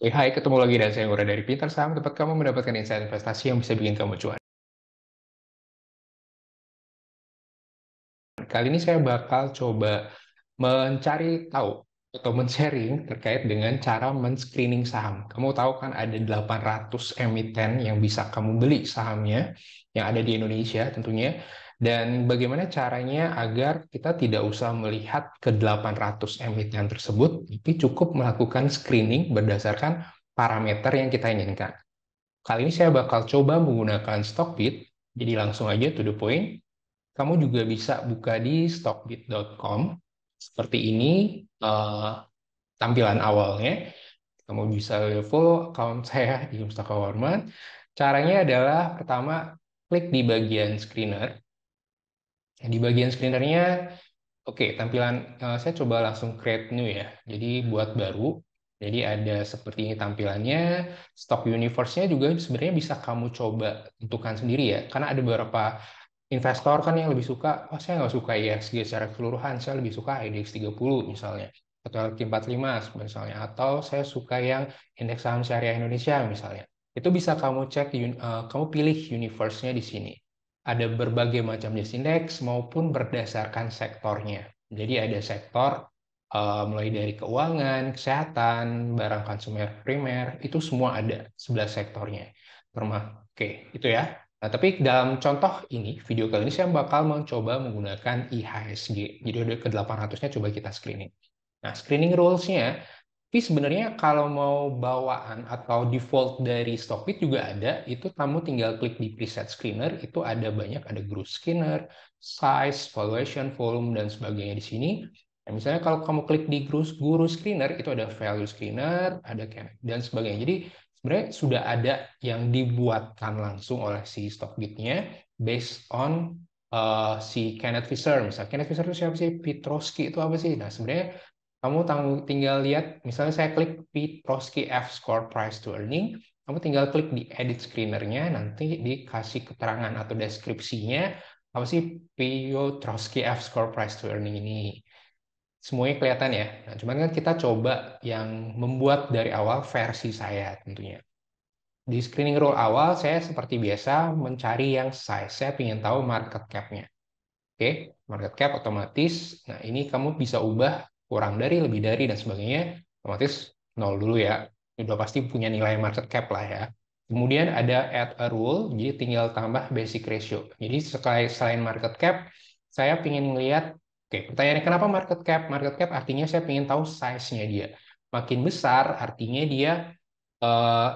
Hai, ketemu lagi dan saya Ngura dari Pintar Saham, tempat kamu mendapatkan insight investasi yang bisa bikin kamu cuan. Kali ini saya bakal coba mencari tahu atau men-sharing terkait dengan cara men-screening saham. Kamu tahu kan ada 800 emiten yang bisa kamu beli sahamnya yang ada di Indonesia tentunya. Dan bagaimana caranya agar kita tidak usah melihat ke 800 emiten tersebut, tapi cukup melakukan screening berdasarkan parameter yang kita inginkan. Kali ini saya bakal coba menggunakan Stockbit, jadi langsung aja to the point. Kamu juga bisa buka di stockbit.com. Seperti ini tampilan awalnya. Kamu bisa follow account saya di Mustaka Warman. Caranya adalah pertama klik di bagian screener. Di bagian screenernya, oke, tampilan saya coba langsung create new ya. Jadi buat baru. Jadi ada seperti ini tampilannya. Stock universe-nya juga sebenarnya bisa kamu coba tentukan sendiri ya. Karena ada beberapa investor kan yang lebih suka, oh saya nggak suka ISG secara keseluruhan, saya lebih suka IDX 30 misalnya, atau LQ45 misalnya, atau saya suka yang indeks saham syariah Indonesia misalnya. Itu bisa kamu cek, kamu pilih universe-nya di sini. Ada berbagai macam jenis indeks maupun berdasarkan sektornya. Jadi ada sektor mulai dari keuangan, kesehatan, barang konsumer primer, itu semua ada 11 sektornya. Oke, itu ya. Nah, tapi dalam contoh ini, video kali ini saya bakal mencoba menggunakan IHSG. Jadi udah ke 800-nya coba kita screening. Nah, screening rules-nya, tapi sebenarnya kalau mau bawaan atau default dari Stockbit juga ada, itu kamu tinggal klik di preset screener, itu ada banyak, ada growth screener, size, valuation, volume, dan sebagainya di sini. Nah, misalnya kalau kamu klik di guru screener, itu ada value screener, ada dan sebagainya. Jadi sebenarnya sudah ada yang dibuatkan langsung oleh si Stockbit-nya based on si Kenneth Fisher. Misalnya Kenneth Fisher itu siapa sih? Petrosky itu apa sih? Nah, sebenarnya kamu tinggal lihat, misalnya saya klik Petrosky F-score price to earning, kamu tinggal klik di edit screener-nya, nanti dikasih keterangan atau deskripsinya, apa sih Petrosky F-score price to earning ini. Semuanya kelihatan ya. Nah, cuman kan kita coba yang membuat dari awal versi saya tentunya. Di screening rule awal, saya seperti biasa mencari yang size. Saya ingin tahu market cap-nya. Oke, market cap otomatis. Nah, ini kamu bisa ubah kurang dari, lebih dari, dan sebagainya. Otomatis nol dulu ya. Ini udah pasti punya nilai market cap lah ya. Kemudian ada add a rule, jadi tinggal tambah basic ratio. Jadi selain market cap, saya ingin melihat, oke, pertanyaannya kenapa market cap? Market cap artinya saya ingin tahu size-nya dia. Makin besar artinya dia eh,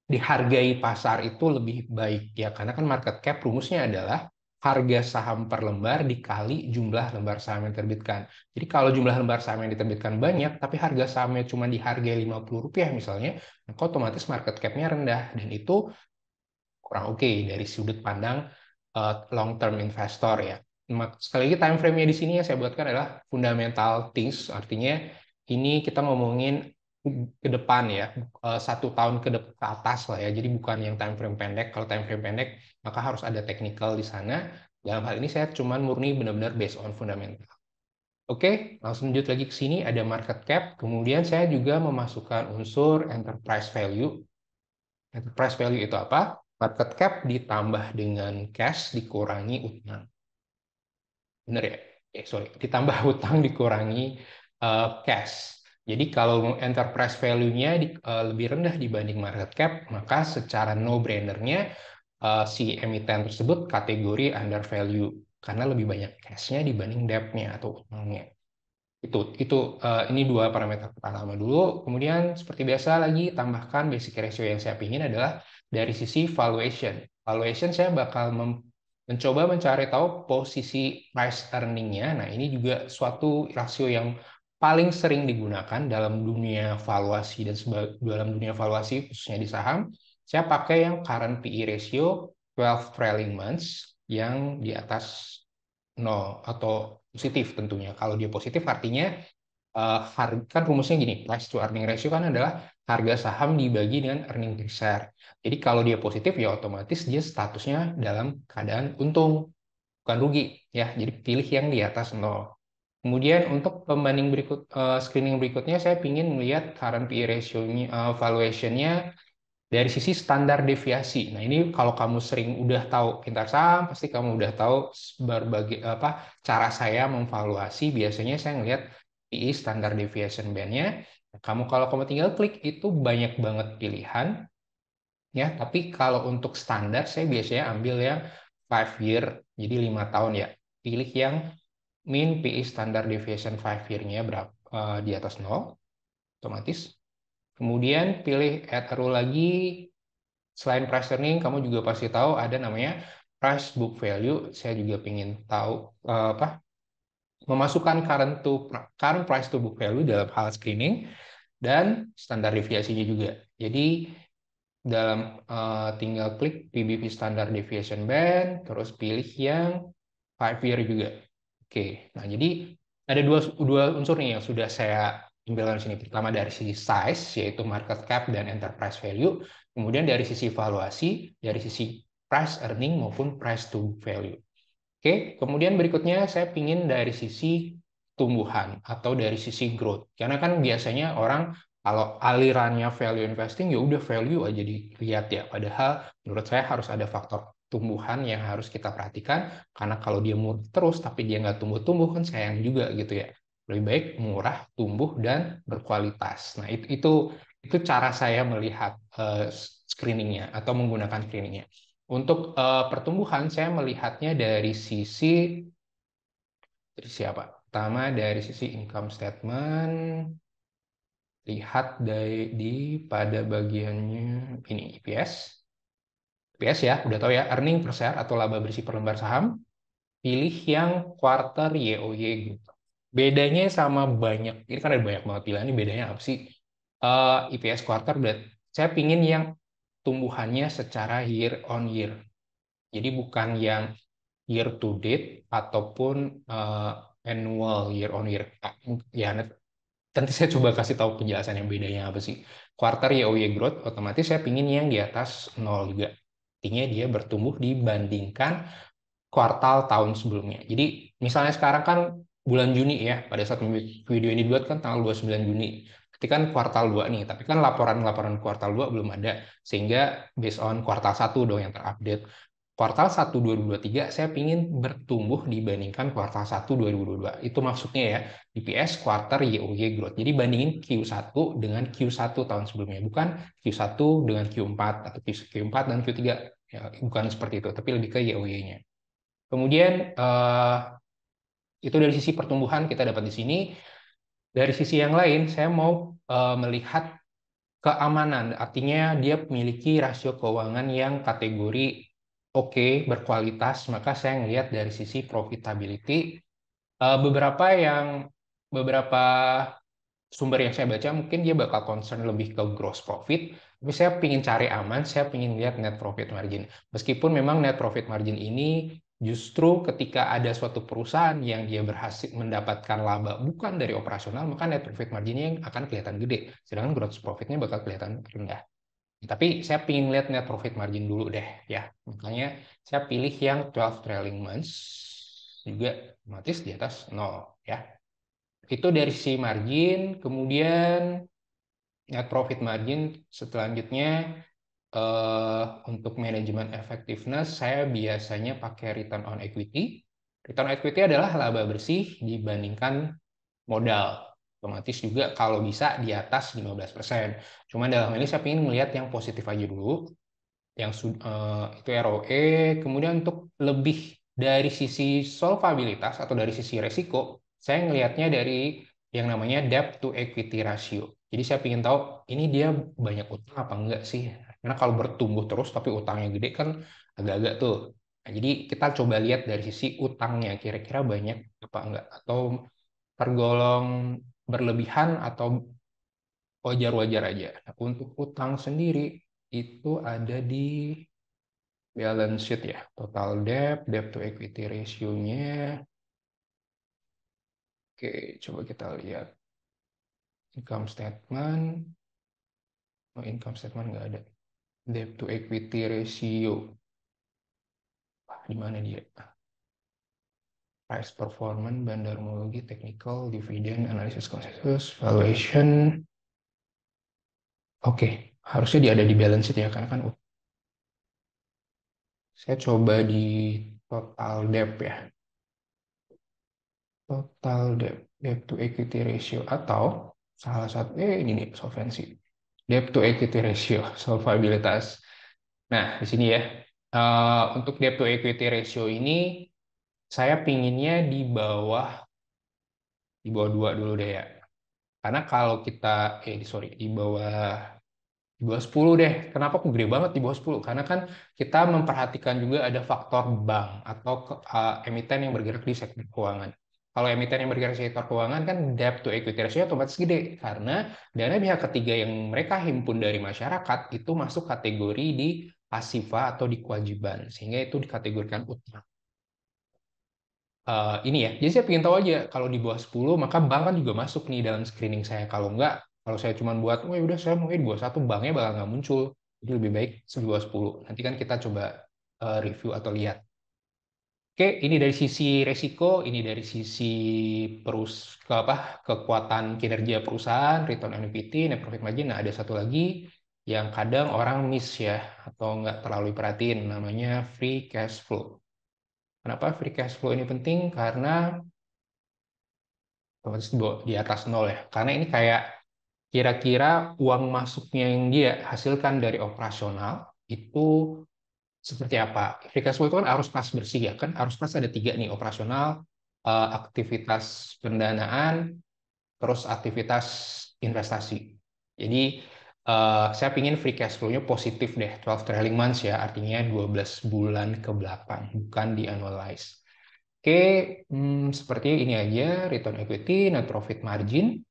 dihargai pasar itu lebih baik ya, karena kan market cap rumusnya adalah harga saham per lembar dikali jumlah lembar saham yang diterbitkan. Jadi kalau jumlah lembar saham yang diterbitkan banyak tapi harga sahamnya cuma dihargai Rp50 misalnya, maka otomatis market cap-nya rendah, dan itu kurang oke dari sudut pandang long term investor ya. Sekali lagi time frame-nya di sini yang saya buatkan adalah fundamental things, artinya ini kita ngomongin ke depan ya, 1 tahun ke atas lah ya, jadi bukan yang time frame pendek. Kalau time frame pendek maka harus ada technical di sana. Dalam hal ini saya cuman murni benar-benar based on fundamental. Oke, langsung lanjut lagi ke sini, ada market cap, kemudian saya juga memasukkan unsur enterprise value. Enterprise value itu apa? Market cap ditambah dengan cash dikurangi utang. Benar ya? Sorry. Ditambah utang dikurangi cash. Jadi kalau enterprise value-nya lebih rendah dibanding market cap, maka secara no-brainer-nya si emiten tersebut kategori under value karena lebih banyak cash-nya dibanding debt-nya atau utangnya. Ini dua parameter pertama dulu. Kemudian seperti biasa lagi tambahkan basic ratio yang saya ingin adalah dari sisi valuation. Valuation saya bakal mencoba mencari tahu posisi price earning-nya. Nah, ini juga suatu rasio yang paling sering digunakan dalam dunia valuasi dan dalam dunia valuasi khususnya di saham. Saya pakai yang current PE ratio 12 trailing months yang di atas 0 atau positif tentunya. Kalau dia positif artinya kan rumusnya gini, price to earning ratio kan adalah harga saham dibagi dengan earning per share. Jadi kalau dia positif ya otomatis dia statusnya dalam keadaan untung, bukan rugi ya. Jadi pilih yang di atas 0. Kemudian untuk pembanding screening berikutnya saya ingin melihat current PE ratio-nya, valuation-nya dari sisi standar deviasi. Nah, ini kalau kamu sering udah tahu pintar saham, pasti kamu udah tahu berbagai apa cara saya memvaluasi. Biasanya saya ngelihat PE standar deviation band-nya. Kalau kamu tinggal klik itu banyak banget pilihan ya. Tapi kalau untuk standar saya biasanya ambil yang 5 year, jadi 5 tahun ya. Pilih yang mean PE standar deviation 5 year-nya berapa di atas 0 otomatis. Kemudian pilih add row lagi. Selain price earning, kamu juga pasti tahu ada namanya price book value. Saya juga ingin tahu apa memasukkan current price to book value dalam hal screening dan standar deviasinya juga. Jadi tinggal klik PBV standard deviation band, terus pilih yang 5 year juga. Oke, nah jadi ada dua unsur nih yang sudah saya ambil di sini. Pertama dari sisi size, yaitu market cap dan enterprise value. Kemudian dari sisi valuasi, dari sisi price earning maupun price to book value. Oke, kemudian berikutnya saya pingin dari sisi tumbuhan atau dari sisi growth. Karena kan biasanya orang kalau alirannya value investing ya udah value aja dilihat ya. Padahal menurut saya harus ada faktor tumbuhan yang harus kita perhatikan. Karena kalau dia murah terus tapi dia nggak tumbuh-tumbuh kan sayang juga gitu ya. Lebih baik murah, tumbuh dan berkualitas. Nah itu cara saya melihat screeningnya atau menggunakan screeningnya. Untuk pertumbuhan, saya melihatnya dari siapa? Pertama dari sisi income statement, lihat pada bagiannya ini EPS. EPS ya, udah tahu ya, earning per share atau laba bersih per lembar saham. Pilih yang quarter YoY gitu. Bedanya sama banyak, ini kan ada banyak banget pilihan, ini bedanya apa sih? EPS quarter, saya pingin yang tumbuhannya secara year on year. Jadi bukan yang year to date ataupun annual year on year. Ya, nanti saya coba kasih tahu penjelasan yang bedanya apa sih. Quarter year-over-year growth, otomatis saya pingin yang di atas 0 juga. Artinya dia bertumbuh dibandingkan kuartal tahun sebelumnya. Jadi misalnya sekarang kan bulan Juni ya, pada saat video ini dibuat kan tanggal 29 Juni. Ketika kan kuartal 2 nih, tapi kan laporan-laporan kuartal 2 belum ada. Sehingga based on kuartal 1 dong yang terupdate. Kuartal 1 2023 saya ingin bertumbuh dibandingkan kuartal 1 2022. Itu maksudnya ya, DPS quarter year-over-year growth. Jadi bandingin Q1 dengan Q1 tahun sebelumnya, bukan Q1 dengan Q4 atau Q4 dan Q3. Ya, bukan seperti itu, tapi lebih ke year-over-year-nya. Kemudian itu dari sisi pertumbuhan kita dapat di sini. Dari sisi yang lain, saya mau melihat keamanan, artinya dia memiliki rasio keuangan yang kategori oke, berkualitas, maka saya ngelihat dari sisi profitability. Beberapa sumber yang saya baca mungkin dia bakal concern lebih ke gross profit, tapi saya ingin cari aman, saya ingin lihat net profit margin. Meskipun memang net profit margin ini justru ketika ada suatu perusahaan yang dia berhasil mendapatkan laba bukan dari operasional, maka net profit marginnya yang akan kelihatan gede, sedangkan gross profitnya bakal kelihatan rendah. Tapi saya ingin lihat net profit margin dulu deh ya. Makanya saya pilih yang 12 trailing months juga otomatis di atas 0 ya. Itu dari sisi margin, kemudian net profit margin selanjutnya untuk manajemen effectiveness saya biasanya pakai return on equity. Return on equity adalah laba bersih dibandingkan modal. Otomatis juga kalau bisa di atas 15%. Cuma dalam ini saya ingin melihat yang positif aja dulu, yang itu ROE. Kemudian untuk lebih dari sisi solvabilitas atau dari sisi resiko, saya ngelihatnya dari yang namanya debt to equity ratio. Jadi saya ingin tahu ini dia banyak utang apa enggak sih? Karena kalau bertumbuh terus tapi utangnya gede kan agak-agak tuh. Nah, jadi kita coba lihat dari sisi utangnya kira-kira banyak apa enggak atau tergolong berlebihan atau wajar-wajar aja. Nah, untuk utang sendiri itu ada di balance sheet ya, total debt, debt to equity ratio-nya. Oke, coba kita lihat income statement. Oh, income statement nggak ada. Debt to equity ratio. Wah, di mana dia? price performance, bandarmologi, technical, dividend, analysis consensus, valuation. Oke, harusnya dia ada di balance sheet ya, karena kan saya coba di total debt ya. Total debt, debt to equity ratio, atau salah satu, ini nih, solvency. Debt to equity ratio, solvabilitas. Nah, di sini ya, untuk debt to equity ratio ini, saya pinginnya di bawah 2 dulu deh ya. Karena kalau kita, sorry, di bawah 10 deh. Kenapa kok gede banget di bawah 10? Karena kan kita memperhatikan juga ada faktor bank atau emiten yang bergerak di sektor keuangan. Kalau emiten yang bergerak di sektor keuangan kan debt to equity ratio otomatis gede karena dana pihak ketiga yang mereka himpun dari masyarakat itu masuk kategori di pasiva atau di kewajiban sehingga itu dikategorikan utang. Ini ya. Jadi saya ingin tahu aja kalau di bawah 10 maka bank kan juga masuk nih dalam screening saya. Kalau enggak, kalau saya cuma buat, oh ya udah saya mungkin di bawah 1 banknya bakal nggak muncul. Jadi lebih baik di bawah 10. Nanti kan kita coba review atau lihat. Oke, ini dari sisi resiko, ini dari sisi kekuatan kinerja perusahaan, return on equity, net profit margin. Nah, ada satu lagi yang kadang orang miss ya atau nggak terlalu perhatiin namanya free cash flow. Kenapa free cash flow ini penting? Karena otomatis di atas nol ya. Karena ini kayak kira-kira uang masuknya yang dia hasilkan dari operasional itu seperti apa. Free cash flow itu kan arus kas bersih ya. Kan arus kas ada tiga nih, operasional, aktivitas pendanaan, terus aktivitas investasi. Jadi saya pingin free cash flow-nya positif deh, 12 trailing months ya, artinya 12 bulan ke belakang, bukan di annualize. Oke, seperti ini aja, return equity, net profit margin.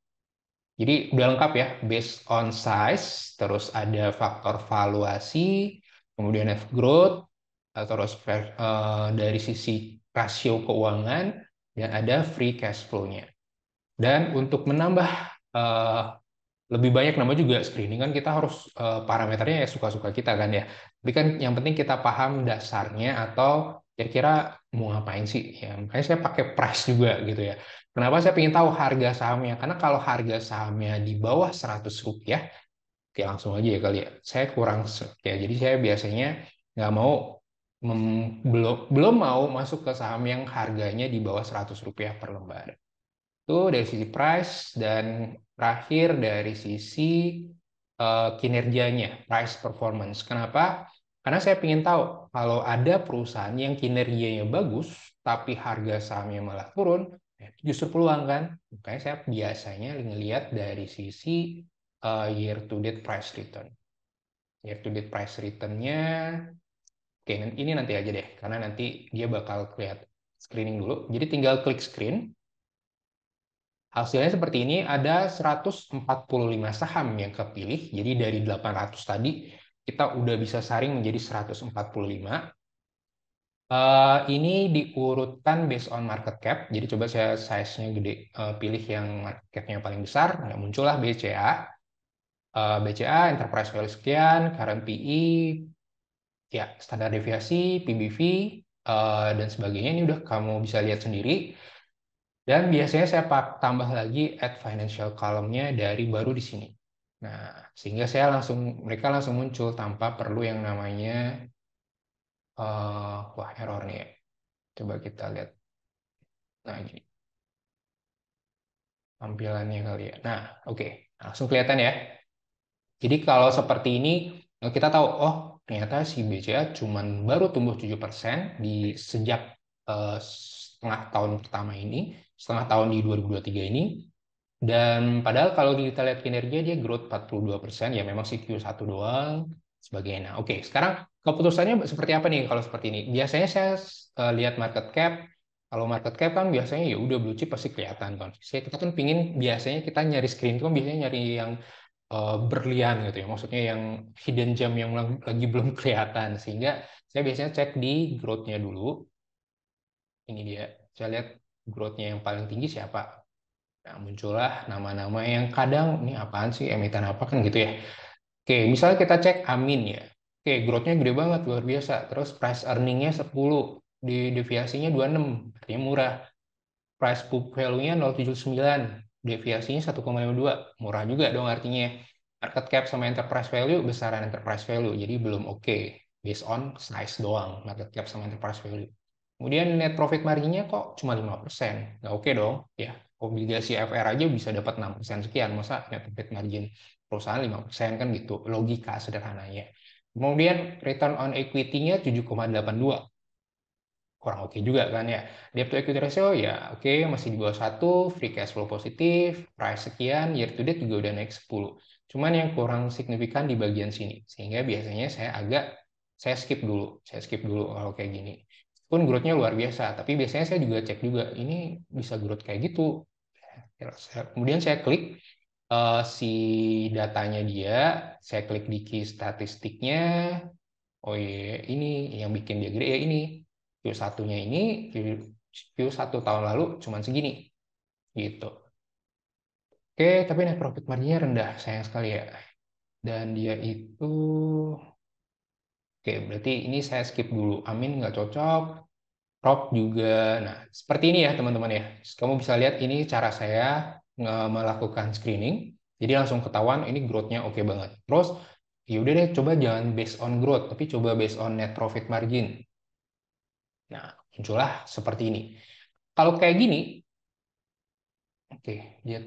Jadi udah lengkap ya, based on size, terus ada faktor valuasi, kemudian have growth, terus dari sisi rasio keuangan, dan ada free cash flow-nya. Dan untuk menambah eh, lebih banyak nama juga screening kan kita harus parameternya ya suka-suka kita kan ya. Tapi kan yang penting kita paham dasarnya atau kira-kira mau ngapain sih ya. Makanya saya pakai price juga gitu ya. Kenapa saya ingin tahu harga sahamnya? Karena kalau harga sahamnya di bawah 100 rupiah, oke langsung aja ya kali ya. Saya kurang ya. Jadi saya biasanya nggak mau belum mau masuk ke saham yang harganya di bawah 100 rupiah per lembar. Itu dari sisi price dan terakhir dari sisi kinerjanya, price performance. Kenapa? Karena saya ingin tahu kalau ada perusahaan yang kinerjanya bagus tapi harga sahamnya malah turun, ya justru peluang kan. Makanya saya biasanya ngelihat dari sisi year to date price return. Year to date price return-nya, oke ini nanti aja deh, karena nanti dia bakal kelihatan screening dulu. Jadi tinggal klik screen. Hasilnya seperti ini, ada 145 saham yang kepilih. Jadi dari 800 tadi, kita udah bisa saring menjadi 145. Ini diurutkan based on market cap. Jadi coba saya size-nya gede, pilih yang market cap-nya paling besar. Nah, muncullah BCA. BCA, Enterprise Value sekian, current PE, ya standar deviasi, PBV, dan sebagainya. Ini udah kamu bisa lihat sendiri. Dan biasanya saya tambah lagi add financial column-nya dari baru di sini. Nah, sehingga mereka langsung muncul tanpa perlu yang namanya, wah error nih ya. Coba kita lihat. Nah, ini tampilannya kali ya. Nah, oke. Langsung kelihatan ya. Jadi kalau seperti ini, kita tahu, oh ternyata si BCA cuman baru tumbuh 7% di sejak setengah tahun pertama ini, setengah tahun di 2023 ini. Dan padahal kalau kita lihat kinerja dia growth 42%, ya memang sih Q1 doang sebagainya. Nah, oke, sekarang keputusannya seperti apa nih kalau seperti ini? Biasanya saya lihat market cap. Kalau market cap kan biasanya ya udah blue chip pasti kelihatan kan. Kita kan pingin biasanya kita nyari screen itu kan biasanya nyari yang berlian gitu ya. Maksudnya yang hidden gem yang lagi belum kelihatan. Sehingga saya biasanya cek di growth-nya dulu. Ini dia. Saya lihat growth-nya yang paling tinggi siapa. Nah, muncullah nama-nama yang kadang ini apaan sih, emiten apa kan gitu ya. Oke, misalnya kita cek Amin ya. Oke, growth-nya gede banget, luar biasa. Terus price earning-nya 10. deviasinya 26, artinya murah. Price book value-nya 0,79, deviasinya 1,52, murah juga dong artinya. Market cap sama enterprise value besaran enterprise value, jadi belum oke. Based on size doang, market cap sama enterprise value. Kemudian net profit marginnya kok cuma 5%, nggak oke dong. Ya, obligasi FR aja bisa dapat 6% sekian, masa net profit margin perusahaan 5% kan gitu, logika sederhananya. Kemudian return on equity-nya 7,82, kurang oke juga kan ya. Debt to equity ratio ya oke, masih di bawah 1, free cash flow positif, price sekian, year to date juga udah naik 10. Cuman yang kurang signifikan di bagian sini, sehingga biasanya saya skip dulu kalau kayak gini. Pun growth-nya luar biasa, tapi biasanya saya juga cek juga, ini bisa growth kayak gitu. Kemudian saya klik si datanya dia, saya klik di key statistiknya. Oh iya, ini yang bikin dia gede ya ini. Q1-nya ini, Q1 tahun lalu cuman segini. Gitu. Oke, tapi net profit marginnya rendah, sayang sekali ya. Dan dia itu, oke, berarti ini saya skip dulu. Amin nggak cocok. Rob juga. Nah, seperti ini ya teman-teman ya. Kamu bisa lihat ini cara saya melakukan screening. Jadi langsung ketahuan ini growth-nya oke banget. Terus, ya udah deh, coba jangan based on growth, tapi coba based on net profit margin. Nah, muncullah seperti ini. Kalau kayak gini, oke, dia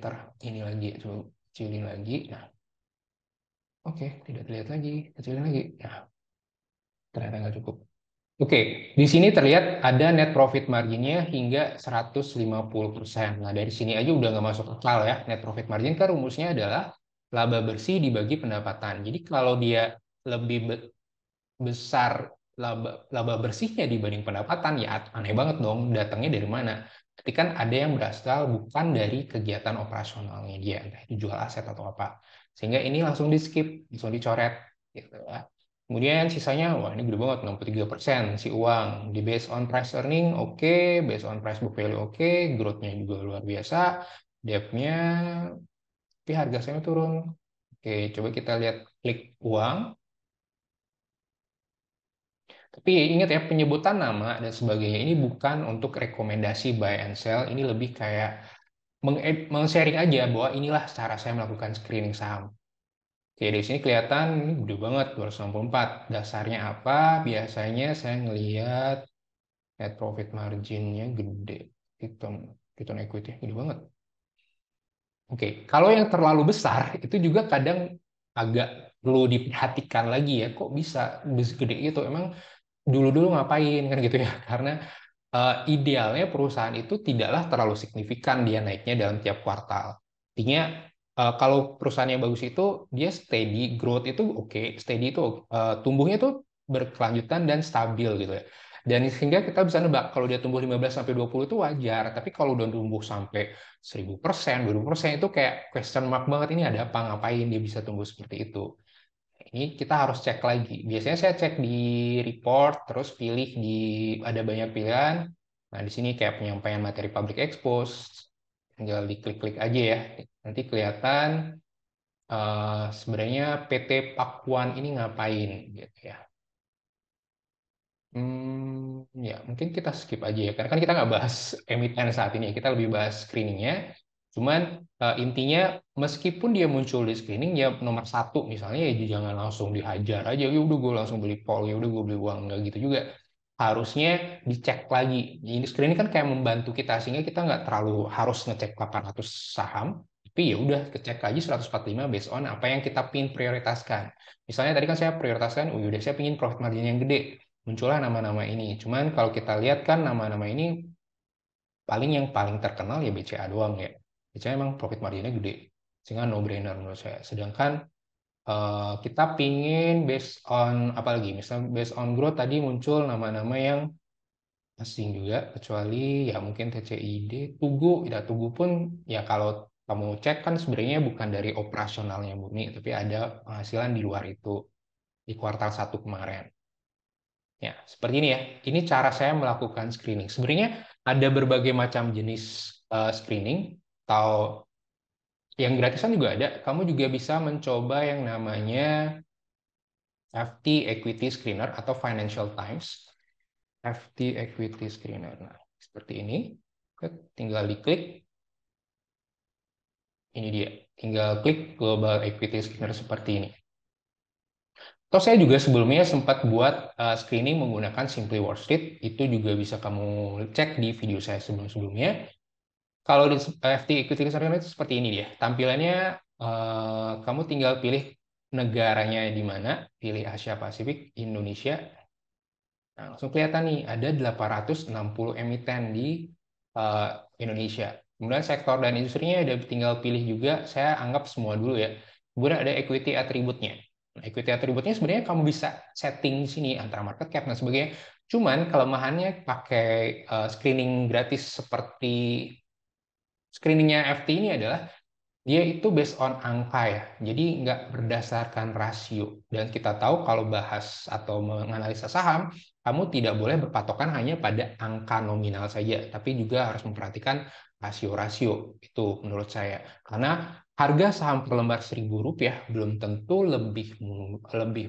ini lagi, coba kecilin lagi. Nah, oke, tidak terlihat lagi, kecilin lagi. Nah, ternyata nggak cukup. Oke, di sini terlihat ada net profit marginnya hingga 150%. Nah, dari sini aja udah nggak masuk akal ya. Net profit margin kan rumusnya adalah laba bersih dibagi pendapatan. Jadi kalau dia lebih besar laba bersihnya dibanding pendapatan, ya aneh banget dong, datangnya dari mana? Tapi kan ada yang berasal bukan dari kegiatan operasionalnya dia, entah itu jual aset atau apa. Sehingga ini langsung di skip, langsung dicoret. Gitu ya. Kemudian sisanya, wah ini gede banget, 63% si uang. Di based on price earning, oke. Based on price book value, oke. Growth-nya juga luar biasa. Debt-nya, tapi harga saya turun. Oke, coba kita lihat klik uang. Tapi ingat ya, penyebutan nama dan sebagainya ini bukan untuk rekomendasi buy and sell, ini lebih kayak meng-sharing aja bahwa inilah cara saya melakukan screening saham. Oke, di sini kelihatan ini gede banget, 264. Dasarnya apa? Biasanya saya ngelihat net profit marginnya gede. Return, return equity gede banget. Oke, kalau yang terlalu besar itu juga kadang agak perlu diperhatikan lagi ya. Kok bisa gede itu? Emang dulu-dulu ngapain kan gitu ya? Karena idealnya perusahaan itu tidaklah terlalu signifikan dia naiknya dalam tiap kuartal. Artinya kalau perusahaan yang bagus itu dia steady growth itu oke, steady itu tumbuhnya itu berkelanjutan dan stabil gitu ya. Dan sehingga kita bisa nebak kalau dia tumbuh 15 sampai 20 itu wajar, tapi kalau udah tumbuh sampai 1000%, 2000% itu kayak question mark banget, ini ada apa, ngapain dia bisa tumbuh seperti itu. Ini kita harus cek lagi. Biasanya saya cek di report, terus pilih di ada banyak pilihan. Nah, di sini kayak penyampaian materi public expose, tinggal diklik-klik aja ya. Nanti kelihatan sebenarnya PT Pakuan ini ngapain gitu ya. Ya mungkin kita skip aja ya, karena kan kita nggak bahas emiten saat ini, kita lebih bahas screeningnya. Cuman intinya meskipun dia muncul di screening ya nomor satu misalnya ya jangan langsung dihajar aja, ya udah gue langsung beli pol, ya udah gue beli uang, nggak gitu juga. Harusnya dicek lagi. Ini screening kan kayak membantu kita sehingga kita nggak terlalu harus ngecek 800 saham, tapi ya udah kecek aja 145 based on apa yang kita pin prioritaskan. Misalnya tadi kan saya prioritaskan, oh udah saya pingin profit margin yang gede, muncullah nama-nama ini. Cuman kalau kita lihat kan nama-nama ini yang paling terkenal ya BCA doang ya. BCA emang profit marginnya gede, sehingga no brainer menurut saya. Sedangkan kita pingin based on apa lagi? Misalnya based on growth tadi muncul nama-nama yang asing juga, kecuali ya mungkin TCID, Tugu. Ya Tugu pun ya kalau kamu cek kan sebenarnya bukan dari operasionalnya murni, tapi ada penghasilan di luar itu di kuartal 1 kemarin. Ya, seperti ini ya. Ini cara saya melakukan screening. Sebenarnya ada berbagai macam jenis screening, atau yang gratisan juga ada. Kamu juga bisa mencoba yang namanya FT Equity Screener atau Financial Times. FT Equity Screener. Nah, seperti ini. Tinggal diklik. Ini dia. Tinggal klik Global Equity Screener seperti ini. Atau saya juga sebelumnya sempat buat screening menggunakan Simply Wall Street. Itu juga bisa kamu cek di video saya sebelum-sebelumnya. Kalau di FT Equity Research itu seperti ini dia. Tampilannya kamu tinggal pilih negaranya di mana, pilih Asia Pasifik, Indonesia. Nah, langsung kelihatan nih ada 860 emiten di eh, Indonesia. Kemudian sektor dan industrinya ada tinggal pilih juga, saya anggap semua dulu ya. Kemudian ada equity atributnya. Nah, equity atributnya sebenarnya kamu bisa setting di sini antara market cap dan sebagainya. Cuman kelemahannya pakai screening gratis seperti screeningnya FT ini adalah dia itu based on angka ya, jadi nggak berdasarkan rasio. Dan kita tahu kalau bahas atau menganalisa saham, kamu tidak boleh berpatokan hanya pada angka nominal saja, tapi juga harus memperhatikan rasio-rasio. Itu menurut saya. Karena harga saham per lembar Rp1.000 belum tentu lebih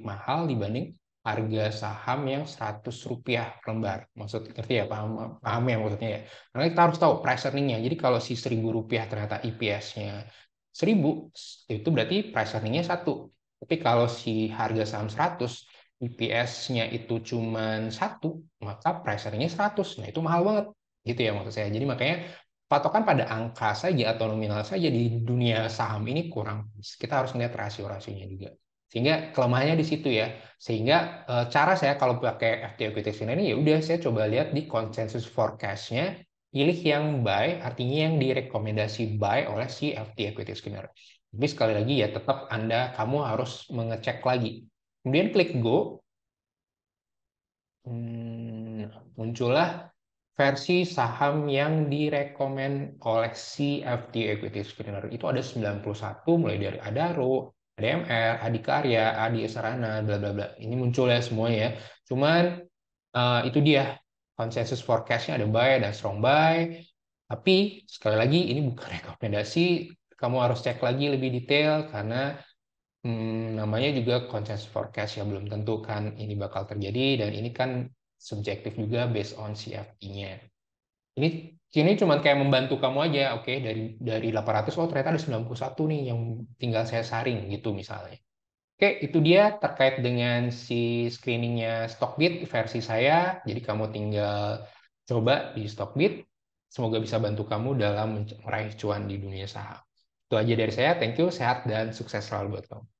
mahal dibanding harga saham yang Rp100 per lembar. Maksud ngerti ya, paham ya maksudnya ya. Karena kita harus tahu price earningnya. Jadi kalau si Rp1.000 ternyata EPS-nya 1.000, itu berarti price earning-nya 1. Tapi kalau si harga saham 100, EPS-nya itu cuma 1, maka price earning-nya 100. Nah, itu mahal banget. Gitu ya maksud saya. Jadi makanya patokan pada angka saja atau nominal saja di dunia saham ini kurang. Kita harus melihat rasio-rasionya juga. Sehingga kelemahannya di situ ya. Sehingga cara saya kalau pakai FT Equity ini ya udah saya coba lihat di consensus forecast-nya, pilih yang buy, artinya yang direkomendasi buy oleh si FT Equity Screener. Tapi sekali lagi ya tetap kamu harus mengecek lagi. Kemudian klik go, muncullah versi saham yang direkomend oleh si FT Equity Screener. Itu ada 91, mulai dari Adaro, ADMR, Adikarya, Adi Sarana, bla bla bla. Ini muncul ya semuanya ya. Cuman itu dia konsensus forecast-nya ada buy dan strong buy. Tapi sekali lagi ini bukan rekomendasi. Kamu harus cek lagi lebih detail karena namanya juga consensus forecast ya belum tentu kan ini bakal terjadi dan ini kan subjektif juga based on CFP-nya. Ini ini cuma kayak membantu kamu aja, oke, dari 800 oh ternyata ada 91 nih yang tinggal saya saring gitu misalnya. Oke, itu dia terkait dengan si screeningnya Stockbit versi saya. Jadi kamu tinggal coba di Stockbit. Semoga bisa bantu kamu dalam meraih cuan di dunia saham. Itu aja dari saya. Thank you, sehat dan sukses selalu buat kamu.